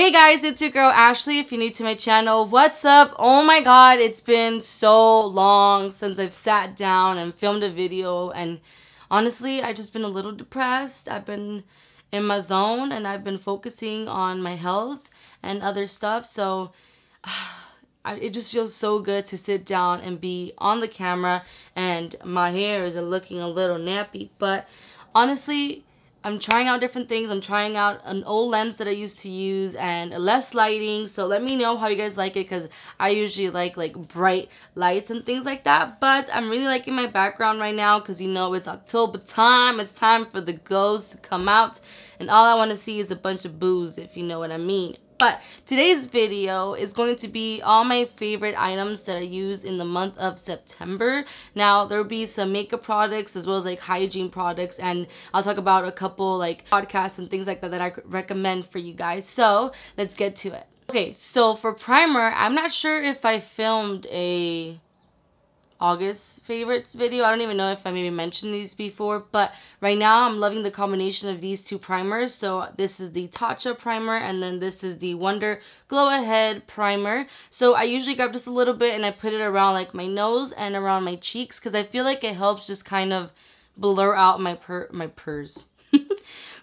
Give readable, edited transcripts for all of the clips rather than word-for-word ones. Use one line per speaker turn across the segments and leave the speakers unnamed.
Hey guys, it's your girl Ashley. If you're new to my channel, what's up? Oh my god, it's been so long since I've sat down and filmed a video, and honestly, I've just been a little depressed. I've been in my zone and I've been focusing on my health and other stuff, so it just feels so good to sit down and be on the camera, and my hair is looking a little nappy, but honestly, I'm trying out different things. I'm trying out an old lens that I used to use and less lighting. So let me know how you guys like it, because I usually like bright lights and things like that. But I'm really liking my background right now because, you know, it's October time. It's time for the goes to come out. And all I want to see is a bunch of booze, if you know what I mean. But today's video is going to be all my favorite items that I used in the month of September. Now, there will be some makeup products as well as like hygiene products, and I'll talk about a couple like podcasts and things like that that I recommend for you guys. So let's get to it. Okay, so for primer, I'm not sure if I filmed a August favorites video. I don't even know if I maybe mentioned these before, but right now I'm loving the combination of these two primers. So this is the Tatcha primer, and then this is the Wonder Glow Ahead primer. So I usually grab just a little bit and I put it around like my nose and around my cheeks, because I feel like it helps just kind of blur out my pores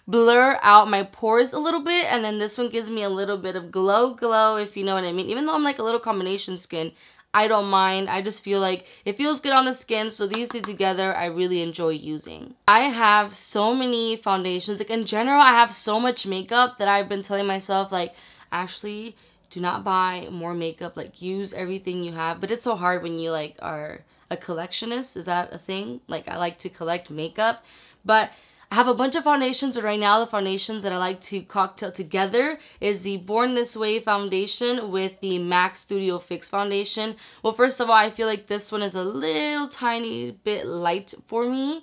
blur out my pores a little bit. And then this one gives me a little bit of glow, if you know what I mean. Even though I'm like a little combination skin, I don't mind. I just feel like it feels good on the skin. So these two together, I really enjoy using. I have so many foundations. Like in general, I have so much makeup that I've been telling myself, like, Ashley, do not buy more makeup. Like, use everything you have. But it's so hard when you like are a collectionist. Is that a thing? Like, I like to collect makeup. But I have a bunch of foundations, but right now the foundations that I like to cocktail together is the Born This Way foundation with the MAC Studio Fix foundation. Well, first of all, I feel like this one is a little tiny bit light for me,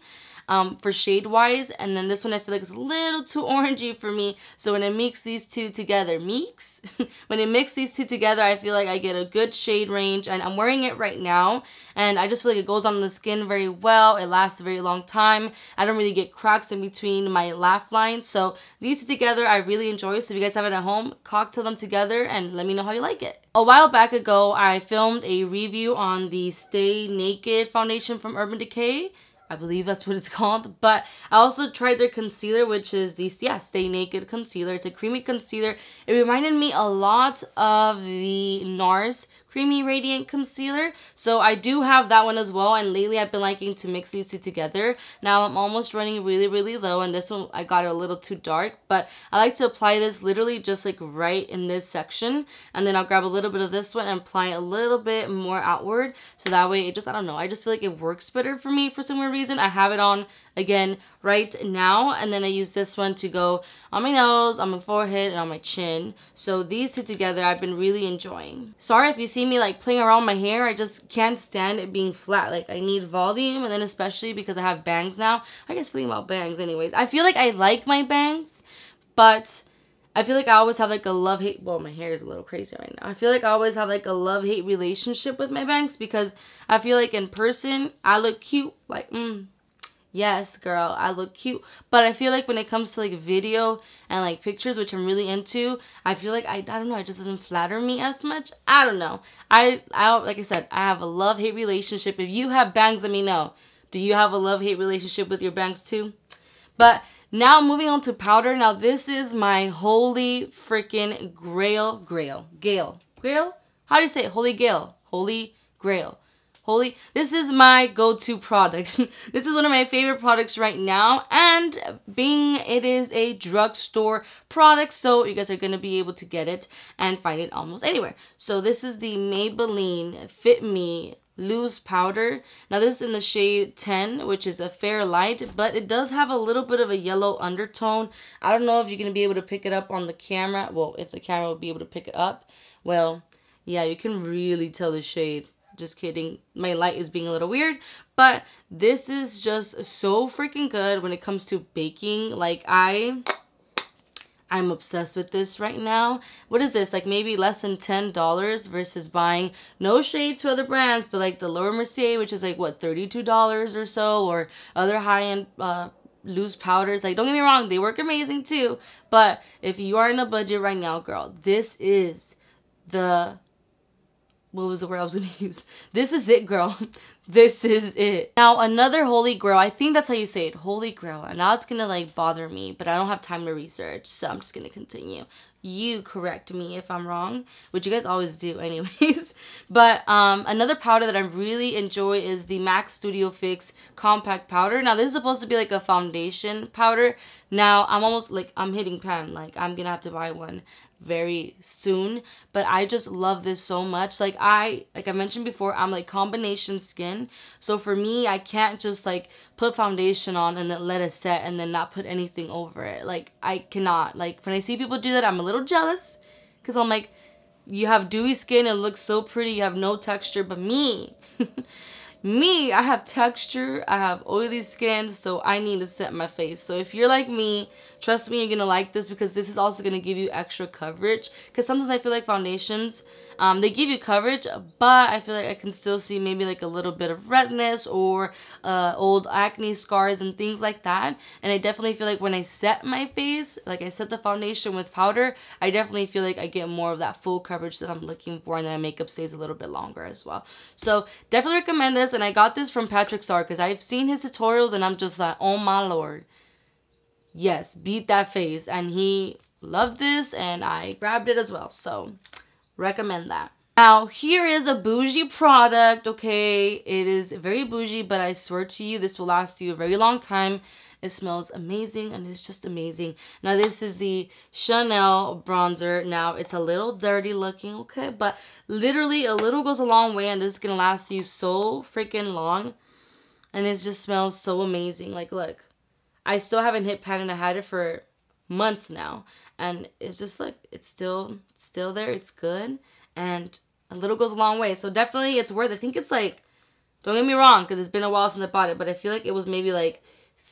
for shade wise, and then this one I feel like is a little too orangey for me. So when I mix these two together, when I mix these two together, I feel like I get a good shade range, and I'm wearing it right now, and I just feel like it goes on the skin very well. It lasts a very long time. I don't really get cracks in between my laugh lines. So these two together I really enjoy. So if you guys have it at home, cocktail them together and let me know how you like it. A while back ago, I filmed a review on the Stay Naked foundation from Urban Decay. I believe that's what it's called. But I also tried their concealer, which is the Stay Naked concealer. It's a creamy concealer. It reminded me a lot of the NARS Creamy Radiant Concealer. So I do have that one as well, and lately I've been liking to mix these two together. Now I'm almost running really low, and this one I got it a little too dark, but I like to apply this literally just like right in this section, and then I'll grab a little bit of this one and apply it a little bit more outward, so that way it just, I don't know, I just feel like it works better for me for some weird reason. I have it on again right now, and then I use this one to go on my nose, on my forehead, and on my chin. So these two together I've been really enjoying. Sorry if you see me like playing around my hair. I just can't stand it being flat. Like, I need volume, and then especially because I have bangs now. I guess feeling about bangs anyways. I feel like I like my bangs, but I feel like I always have like a love-hate, well, my hair is a little crazy right now. I feel like I always have like a love-hate relationship with my bangs, because I feel like in person I look cute, like yes, girl, I look cute. But I feel like when it comes to like video and like pictures, which I'm really into, I feel like I don't know, it just doesn't flatter me as much. I don't know. I like I said, I have a love-hate relationship. If you have bangs, let me know. Do you have a love-hate relationship with your bangs too? But now moving on to powder. Now this is my holy freaking grail. How do you say it? Holy grail. This is my go-to product. This is one of my favorite products right now, and being it is a drugstore product, so you guys are going to be able to get it and find it almost anywhere. So this is the Maybelline Fit Me Loose Powder. Now this is in the shade 10, which is a fair light, but it does have a little bit of a yellow undertone. I don't know if you're going to be able to pick it up on the camera. Well, if the camera will be able to pick it up. Well, yeah, you can really tell the shade. Just kidding, my light is being a little weird, but this is just so freaking good when it comes to baking. Like, I'm obsessed with this right now. What is this, like maybe less than $10 versus buying, no shade to other brands, but like the Laura Mercier, which is like what, $32 or so, or other high-end loose powders. Like, don't get me wrong, they work amazing too. But if you are in a budget right now, girl, this is the... what was the word I was going to use? This is it, girl. This is it. Now, another holy grail. I think that's how you say it. Holy grail. And now it's going to, like, bother me. But I don't have time to research. So I'm just going to continue. You correct me if I'm wrong. Which you guys always do anyways. But another powder that I really enjoy is the MAC Studio Fix Compact Powder. Now, this is supposed to be, like, a foundation powder. Now, I'm almost, like, I'm hitting pan. Like, I'm going to have to buy one very soon, but I just love this so much. Like I mentioned before, I'm like combination skin, so for me, I can't just like put foundation on and then let it set and then not put anything over it. Like I cannot. Like when I see people do that, I'm a little jealous because I'm like, you have dewy skin, it looks so pretty, you have no texture. But me me, I have texture, I have oily skin, so I need to set my face. So if you're like me, trust me, you're gonna like this because this is also gonna give you extra coverage. Because sometimes I feel like foundations, they give you coverage, but I feel like I can still see maybe like a little bit of redness or old acne scars and things like that. And I definitely feel like when I set my face, like I set the foundation with powder, I definitely feel like I get more of that full coverage that I'm looking for, and then my makeup stays a little bit longer as well. So definitely recommend this. And I got this from Patrick Starrr because I've seen his tutorials and I'm just like, oh my lord, yes, beat that face. And he loved this and I grabbed it as well, so recommend that. Now here is a bougie product. Okay, it is very bougie, but I swear to you, this will last you a very long time. It smells amazing and it's just amazing. Now this is the Chanel bronzer. Now it's a little dirty looking, okay, but literally a little goes a long way, and this is gonna last you so freaking long, and it just smells so amazing. Like look, I still haven't hit pan and I had it for months now, and it's just like it's still there. It's good, and a little goes a long way. So definitely it's worth it. I think it's like, don't get me wrong, because it's been a while since I bought it, but I feel like it was maybe like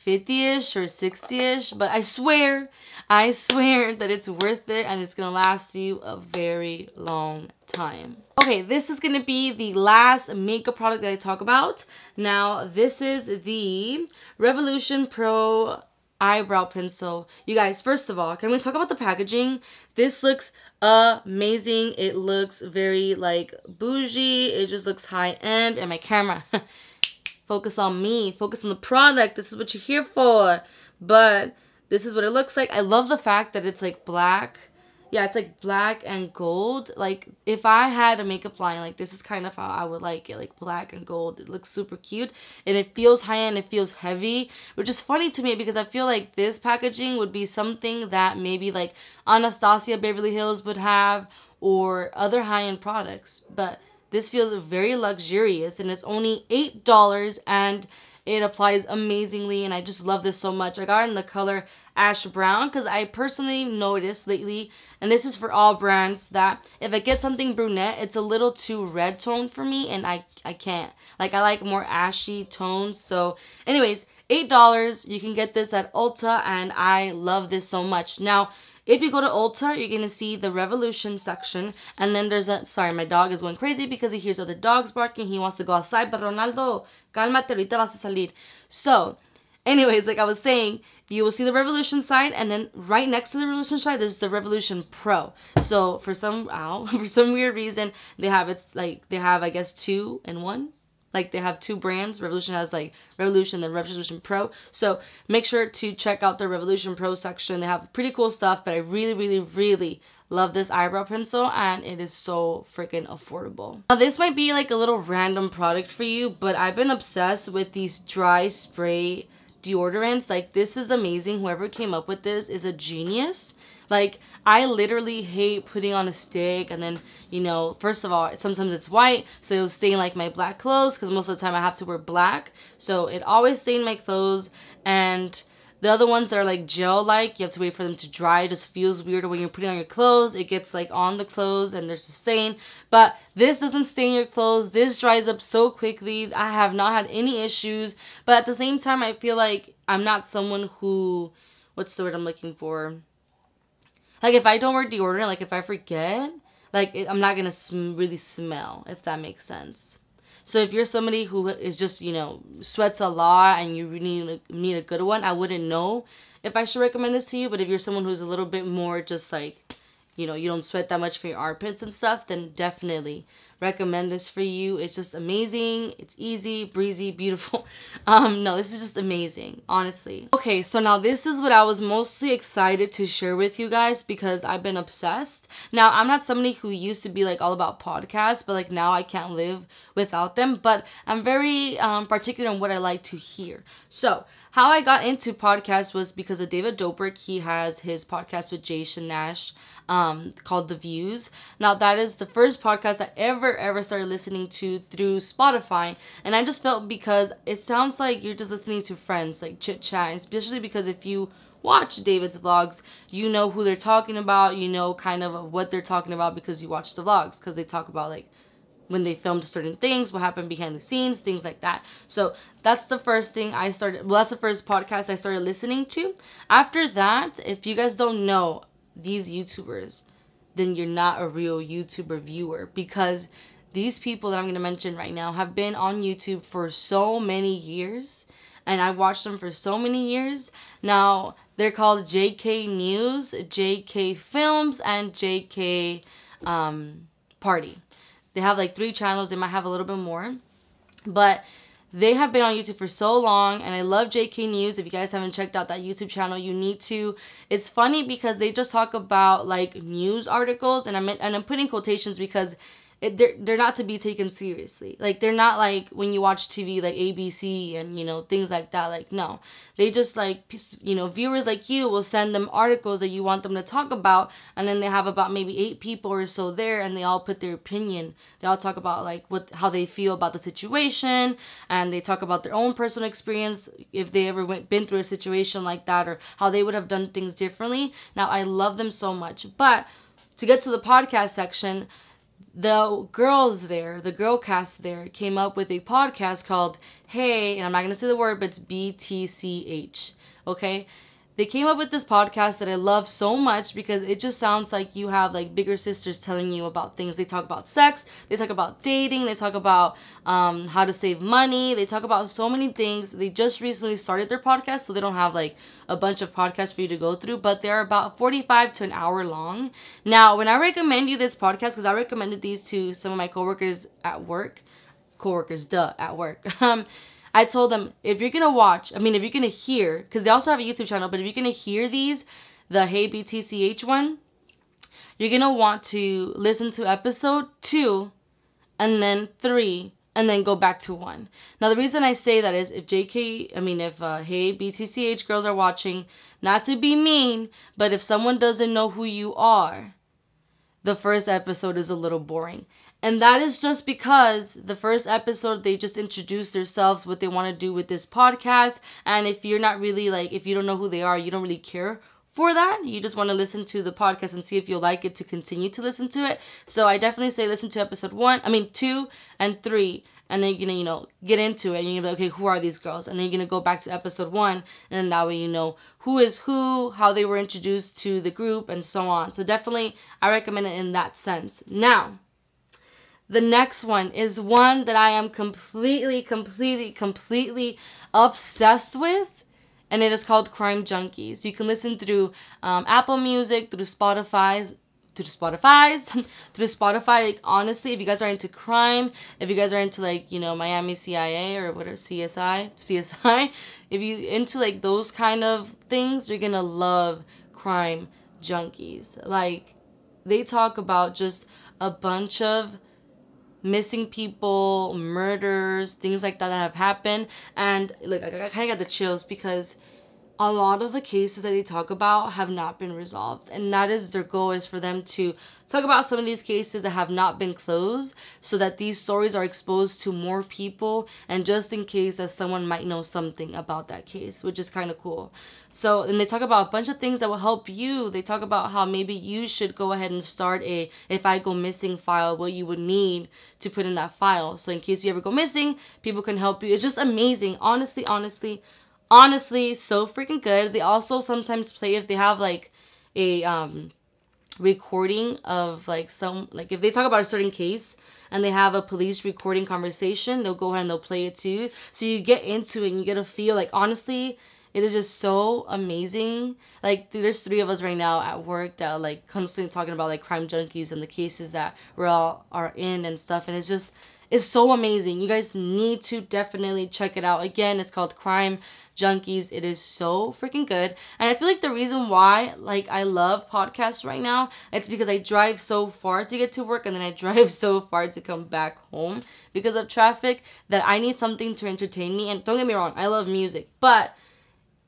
50-ish or 60-ish, but I swear that it's worth it, and it's gonna last you a very long time. Okay, this is gonna be the last makeup product that I talk about. Now this is the Revolution Pro eyebrow pencil. You guys, first of all, can we talk about the packaging? This looks amazing. It looks very like bougie. It just looks high end, and my camera focus on me, focus on the product. This is what you're here for. But this is what it looks like. I love the fact that it's like black. Yeah, it's like black and gold. Like if I had a makeup line, like this is kind of how I would like it, like black and gold. It looks super cute, and it feels high-end, it feels heavy, which is funny to me because I feel like this packaging would be something that maybe like Anastasia Beverly Hills would have, or other high-end products. But this feels very luxurious, and it's only $8, and it applies amazingly, and I just love this so much. I got it in the color ash brown because I personally noticed lately, and this is for all brands, that if I get something brunette, it's a little too red tone for me, and I can't. Like I like more ashy tones. So anyways, $8. You can get this at Ulta, and I love this so much. Now if you go to Ulta, you're going to see the Revolution section. And then there's a... Sorry, my dog is going crazy because he hears other dogs barking. He wants to go outside. But Ronaldo, cálmate, ahorita vas a salir. So, anyways, like I was saying, you will see the Revolution side. And then right next to the Revolution side, there's the Revolution Pro. So, for some weird reason, they have... It's like, they have, I guess, 2 in 1. Like they have 2 brands. Revolution has like Revolution and Revolution Pro. So make sure to check out the Revolution Pro section. They have pretty cool stuff, but I really love this eyebrow pencil, and it is so freaking affordable. Now this might be like a little random product for you, but I've been obsessed with these dry spray deodorants. Like this is amazing. Whoever came up with this is a genius. Like I literally hate putting on a stick, and then, you know, first of all, sometimes it's white, so it'll stain like my black clothes, because most of the time I have to wear black, so it always stained my clothes. And the other ones that are like gel like, you have to wait for them to dry. It just feels weird when you're putting on your clothes. It gets like on the clothes and there's a stain. But this doesn't stain your clothes. This dries up so quickly. I have not had any issues. But at the same time, I feel like I'm not someone who, what's the word I'm looking for? Like if I don't wear deodorant, like if I forget, like I'm not gonna really smell, if that makes sense. So if you're somebody who is just, you know, sweats a lot and you really need a good one, I wouldn't know if I should recommend this to you. But if you're someone who's a little bit more just like, you know, you don't sweat that much for your armpits and stuff, then definitely recommend this for you. It's just amazing. It's easy, breezy, beautiful. No, this is just amazing, honestly. Okay, so now this is what I was mostly excited to share with you guys because I've been obsessed. Now, I'm not somebody who used to be like all about podcasts, but like now I can't live without them. But I'm very particular in what I like to hear. So how I got into podcasts was because of David Dobrik. He has his podcast with Jason Nash called The Views. Now, that is the first podcast I ever started listening to through Spotify. And I just felt because it sounds like you're just listening to friends, like chit-chat. Especially because if you watch David's vlogs, you know who they're talking about. You know kind of what they're talking about because you watch the vlogs. Because they talk about like when they filmed certain things, what happened behind the scenes, things like that. So that's the first thing I started, well, that's the first podcast I started listening to. After that, if you guys don't know these YouTubers, then you're not a real YouTuber viewer, because these people that I'm going to mention right now have been on YouTube for so many years, and I've watched them for so many years. Now, they're called JK News, JK Films, and JK Party. They have like 3 channels. They might have a little bit more. But they have been on YouTube for so long. And I love JK News. If you guys haven't checked out that YouTube channel, you need to. It's funny because they just talk about like news articles. And I'm putting quotations because they're not to be taken seriously. Like, they're not like when you watch TV like ABC and, you know, things like that. Like, no. They just like, you know, viewers like you will send them articles that you want them to talk about, and then they have about maybe 8 people or so there, and they all put their opinion. They all talk about like how they feel about the situation, and they talk about their own personal experience if they ever been through a situation like that, or how they would have done things differently. Now, I love them so much. But to get to the podcast section, the girls there, the girl cast there, came up with a podcast called Hey, and I'm not going to say the word, but it's BTCH, okay? They came up with this podcast that I love so much because it just sounds like you have like bigger sisters telling you about things. They talk about sex, they talk about dating, they talk about how to save money, they talk about so many things. They just recently started their podcast, so they don't have like a bunch of podcasts for you to go through, but they're about 45 to an hour long. Now, when I recommend you this podcast, because I recommended these to some of my coworkers at work, at work. I told them, if you're going to watch, if you're going to hear, because they also have a YouTube channel, but if you're going to hear these, the Hey BTCH one, you're going to want to listen to episode 2 and then 3 and then go back to 1. Now, the reason I say that is if Hey BTCH girls are watching, not to be mean, but if someone doesn't know who you are, the first episode is a little boring. And that is just because the first episode, they just introduce themselves, what they want to do with this podcast. And if you're not really like, if you don't know who they are, you don't really care for that. You just want to listen to the podcast and see if you'll like it to continue to listen to it. So I definitely say listen to episode 2 and 3. And then you're going to, get into it. And you're going to be like, okay, who are these girls? And then you're going to go back to episode 1. And then that way you know who is who, how they were introduced to the group, and so on. So definitely, I recommend it in that sense. Now, the next one is one that I am completely obsessed with. And it is called Crime Junkies. You can listen through Apple Music, through Spotify. Like, honestly, if you guys are into crime, if you guys are into like, you know, Miami CIA or whatever, CSI, if you into like those kind of things, you're gonna love Crime Junkies. Like, they talk about just a bunch of missing people, murders, things like that have happened. And look, I kind of got the chills because a lot of the cases that they talk about have not been resolved, and that is their goal, is for them to talk about some of these cases that have not been closed, so that these stories are exposed to more people, and just in case that someone might know something about that case, which is kind of cool. So, and they talk about a bunch of things that will help you. They talk about how maybe you should go ahead and start a if I go missing file, what you would need to put in that file, so in case you ever go missing, people can help you. It's just amazing. Honestly, so freaking good. They also sometimes play, if they have like a recording of like some, like if they talk about a certain case and they have a police recording conversation, they'll go ahead and they'll play it too. So you get into it and you get a feel. Like honestly, it is just so amazing. Like there's 3 of us right now at work that are like constantly talking about like Crime Junkies and the cases that we all are in and stuff. And it's so amazing. You guys need to definitely check it out. Again, it's called Crime Junkies. It is so freaking good. And I feel like the reason why like I love podcasts right now, it's because I drive so far to get to work and then I drive so far to come back home because of traffic, that I need something to entertain me. And don't get me wrong, I love music, but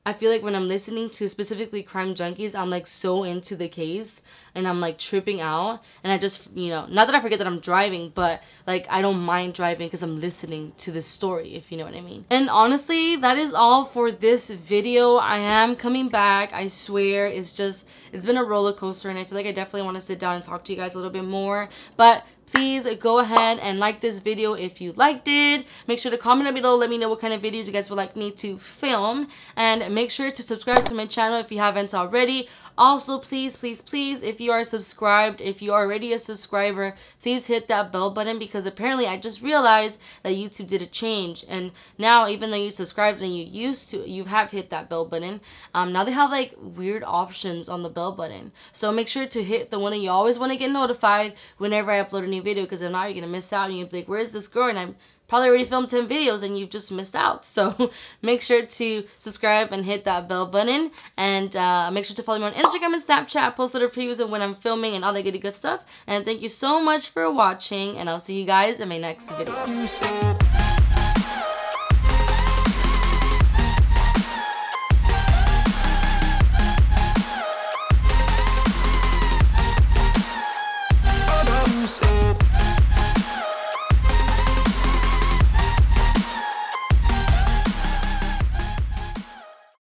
I feel like when I'm listening to specifically Crime Junkies, I'm like so into the case and I'm like tripping out. And I just, you know, not that I forget that I'm driving, but like I don't mind driving because I'm listening to this story, if you know what I mean. And honestly, that is all for this video. I am coming back, I swear. It's been a roller coaster and I feel like I definitely want to sit down and talk to you guys a little bit more. But please go ahead and like this video if you liked it. Make sure to comment down below. Let me know what kind of videos you guys would like me to film. And make sure to subscribe to my channel if you haven't already. Also, please, please, please, if you are subscribed, if you are already a subscriber, please hit that bell button, because apparently I just realized that YouTube did a change. And now, even though you subscribed and you have hit that bell button, now they have like weird options on the bell button. So make sure to hit the one that you always want to get notified whenever I upload a new video, because if not, you're going to miss out. And you'll be like, where's this girl? And I'm probably already filmed 10 videos and you've just missed out. So make sure to subscribe and hit that bell button, and make sure to follow me on Instagram and Snapchat. I post little previews of when I'm filming and all that good stuff. And thank you so much for watching, and I'll see you guys in my next video.